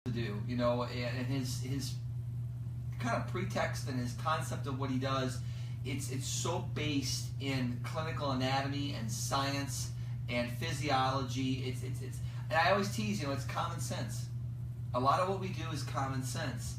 to do, and his kind of pretext and his concept of what he does, it's so based in clinical anatomy and science and physiology. It's and I always tease, it's common sense. A lot of what we do is common sense.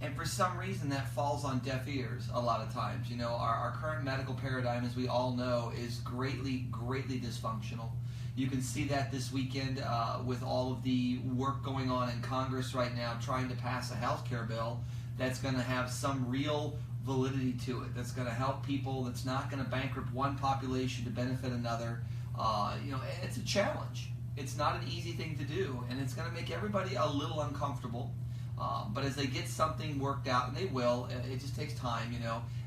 And for some reason that falls on deaf ears a lot of times. Our current medical paradigm, as we all know, is greatly dysfunctional. You can see that this weekend with all of the work going on in Congress right now trying to pass a health care bill that's going to have some real validity to it, that's going to help people, that's not going to bankrupt one population to benefit another. It's a challenge. It's not an easy thing to do, and it's going to make everybody a little uncomfortable. But as they get something worked out, and they will, it just takes time,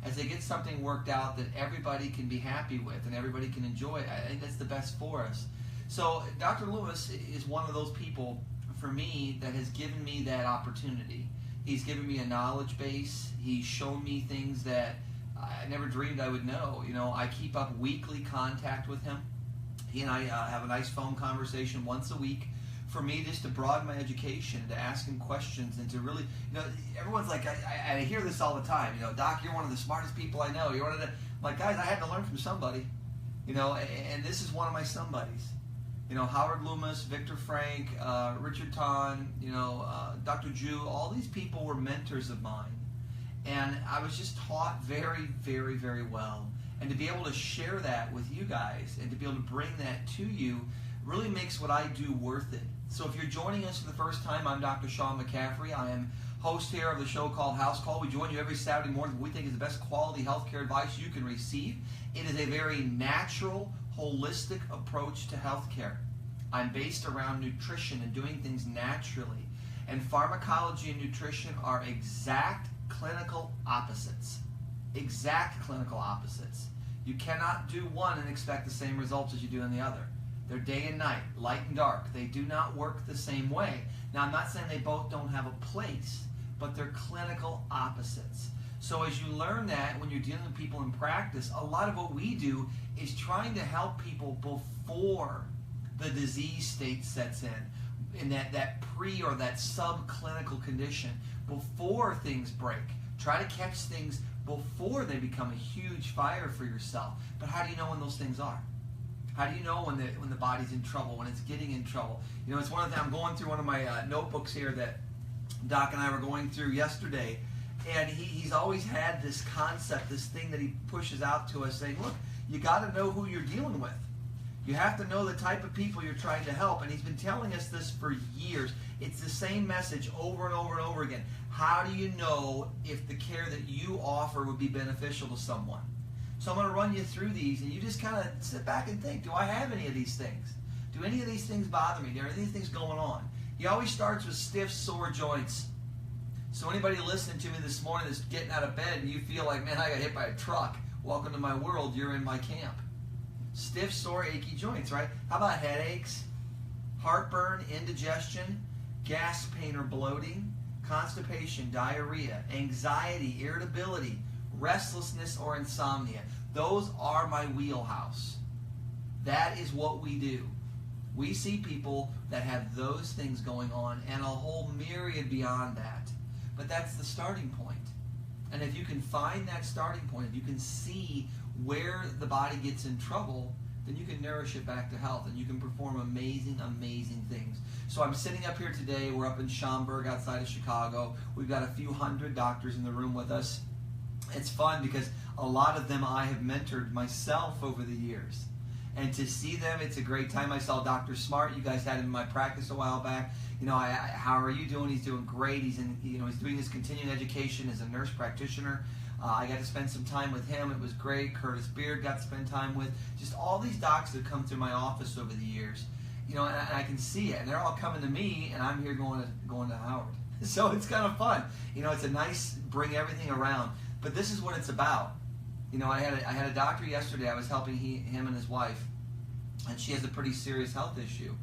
as they get something worked out that everybody can be happy with and everybody can enjoy, I think that's the best for us. So Dr. Lewis is one of those people, for me, that has given me that opportunity. He's given me a knowledge base. He's shown me things that I never dreamed I would know. I keep up weekly contact with him. He and I have a nice phone conversation once a week. For me, just to broaden my education, to ask him questions, and to really, everyone's like, I hear this all the time, Doc, you're one of the smartest people I know. You're one of the, I'm like, guys, I had to learn from somebody, and this is one of my somebodies. Howard Loomis, Victor Frank, Richard Tahn, Dr. Jew, all these people were mentors of mine. And I was just taught very, very, very well. And to be able to share that with you guys and to be able to bring that to you really makes what I do worth it. So if you're joining us for the first time, I'm Dr. Sean McCaffrey. I am host here of the show called House Call. We join you every Saturday morning with what we think is the best quality healthcare advice you can receive. It is a very natural, holistic approach to healthcare. I'm based around nutrition and doing things naturally. And pharmacology and nutrition are exact clinical opposites. Exact clinical opposites. You cannot do one and expect the same results as you do in the other. They're day and night, light and dark. They do not work the same way. Now, I'm not saying they both don't have a place, but they're clinical opposites. So as you learn that when you're dealing with people in practice, a lot of what we do is trying to help people before the disease state sets in that pre or that subclinical condition, before things break. Try to catch things before they become a huge fire for yourself. But how do you know when those things are? How do you know when the body's in trouble, when it's getting in trouble? It's one of the, I'm going through one of my notebooks here that Doc and I were going through yesterday, and he's always had this concept, this thing that he pushes out to us saying, look, you got to know who you're dealing with. You have to know the type of people you're trying to help, and he's been telling us this for years. It's the same message over and over and over again. How do you know if the care that you offer would be beneficial to someone? So I'm going to run you through these, and you just kind of sit back and think, do I have any of these things? Do any of these things bother me? Do any of these things going on? He always starts with stiff, sore joints. So anybody listening to me this morning that's getting out of bed and you feel like, man, I got hit by a truck, welcome to my world, you're in my camp. Stiff, sore, achy joints, right? How about headaches, heartburn, indigestion, gas, pain or bloating, constipation, diarrhea, anxiety, irritability, restlessness or insomnia? Those are my wheelhouse. That is what we do. We see people that have those things going on and a whole myriad beyond that. But that's the starting point. And if you can find that starting point, if you can see where the body gets in trouble, then you can nourish it back to health and you can perform amazing, amazing things. So I'm sitting up here today. We're up in Schaumburg outside of Chicago. We've got a few hundred doctors in the room with us. It's fun because a lot of them I have mentored myself over the years. And to see them, it's a great time. I saw Dr. Smart. You guys had him in my practice a while back. How are you doing? He's doing great. He's doing his continuing education as a nurse practitioner. I got to spend some time with him. It was great. Curtis Beard got to spend time with. Just all these docs that come through my office over the years. And I can see it. And they're all coming to me, and I'm here going to Howard. So it's kind of fun. It's a nice bring everything around. But this is what it's about. I had a doctor yesterday. I was helping him and his wife, and she has a pretty serious health issue.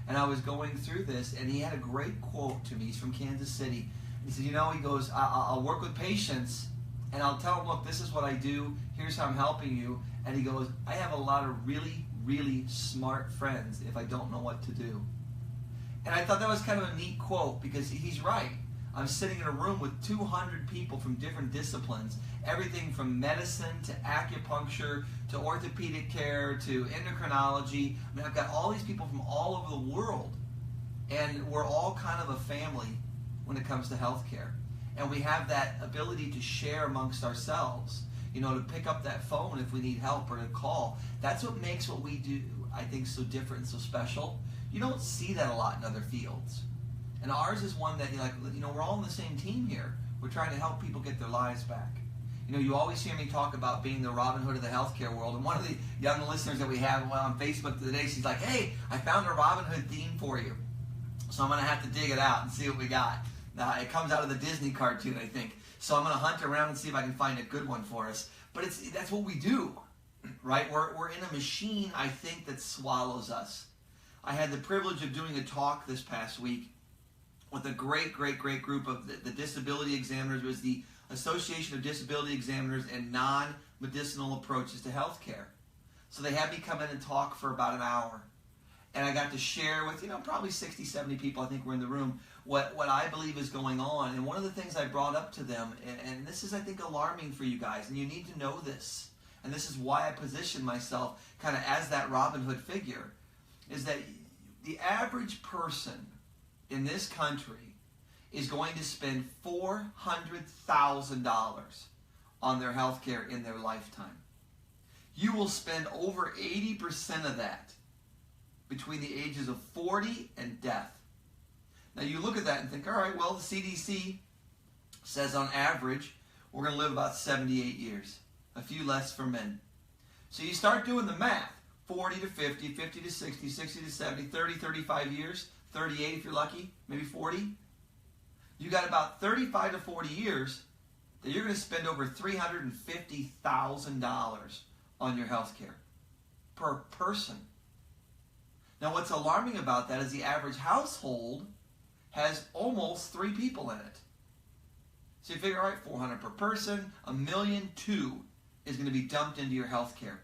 And I was going through this, and he had a great quote to me. He's from Kansas City. He said, he goes, I'll work with patients, and I'll tell them, look, this is what I do. Here's how I'm helping you. And he goes, I have a lot of really, really smart friends if I don't know what to do. And I thought that was kind of a neat quote because he's right. I'm sitting in a room with 200 people from different disciplines, everything from medicine to acupuncture to orthopedic care to endocrinology. I mean, I've got all these people from all over the world, and we're all kind of a family when it comes to healthcare. And we have that ability to share amongst ourselves, you know, to pick up that phone if we need help or to call. That's what makes what we do, I think, so different and so special. You don't see that a lot in other fields. And ours is one that, we're all on the same team here. We're trying to help people get their lives back. You know, you always hear me talk about being the Robin Hood of the healthcare world. And one of the young listeners that we have on Facebook today, she's like, hey, I found a Robin Hood theme for you. So I'm going to have to dig it out and see what we got. Now, it comes out of the Disney cartoon, I think. So I'm going to hunt around and see if I can find a good one for us. But that's what we do, right? We're in a machine, I think, that swallows us. I had the privilege of doing a talk this past week with a great group of the disability examiners. It was the Association of Disability Examiners and Non-Medicinal Approaches to Healthcare. So they had me come in and talk for about an hour. And I got to share with, probably 60, 70 people, I think were in the room, what I believe is going on. And one of the things I brought up to them, and this is, I think, alarming for you guys, and you need to know this, and this is why I position myself kind of as that Robin Hood figure, is that the average person in this country is going to spend $400,000 on their health care in their lifetime. You will spend over 80% of that between the ages of 40 and death. Now you look at that and think, all right, well, the CDC says on average we're going to live about 78 years, a few less for men. So you start doing the math, 40 to 50, 50 to 60, 60 to 70, 30, 35 years, 38 if you're lucky, maybe 40. You got about 35 to 40 years that you're going to spend over $350,000 on your health care per person. Now what's alarming about that is the average household has almost 3 people in it. So you figure, all right, 400 per person, $1.2 million is going to be dumped into your health care.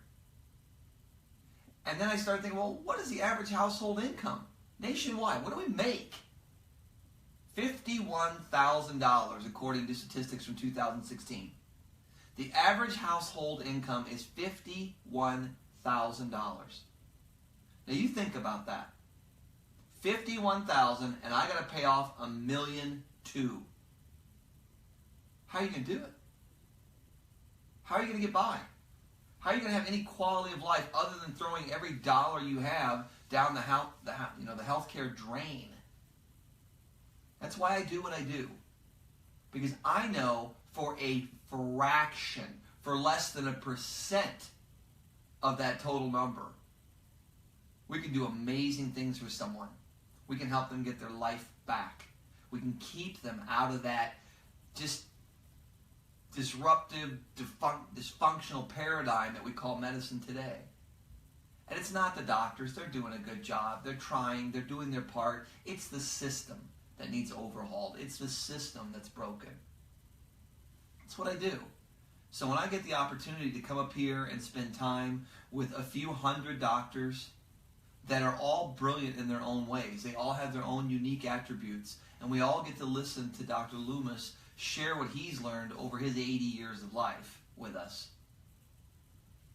And then I started thinking, well, what is the average household income nationwide? What do we make? $51,000 according to statistics from 2016. The average household income is $51,000. Now you think about that. $51,000 and I got to pay off $1.2 million. How are you going to do it? How are you going to get by? How are you going to have any quality of life other than throwing every dollar you have down the healthcare drain? That's why I do what I do. Because I know for a fraction, for less than 1% of that total number, we can do amazing things for someone. We can help them get their life back. We can keep them out of that just disruptive, dysfunctional paradigm that we call medicine today. And it's not the doctors. They're doing a good job. They're trying. They're doing their part. It's the system that needs overhauled. It's the system that's broken. That's what I do. So when I get the opportunity to come up here and spend time with a few hundred doctors that are all brilliant in their own ways, they all have their own unique attributes, and we all get to listen to Dr. Loomis share what he's learned over his 80 years of life with us,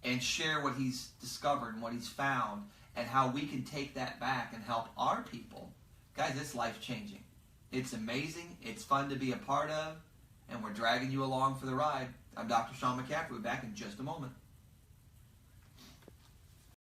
and share what he's discovered and what he's found, and how we can take that back and help our people. Guys, it's life-changing. It's amazing. It's fun to be a part of, and we're dragging you along for the ride. I'm Dr. Sean McCaffrey. We'll be back in just a moment.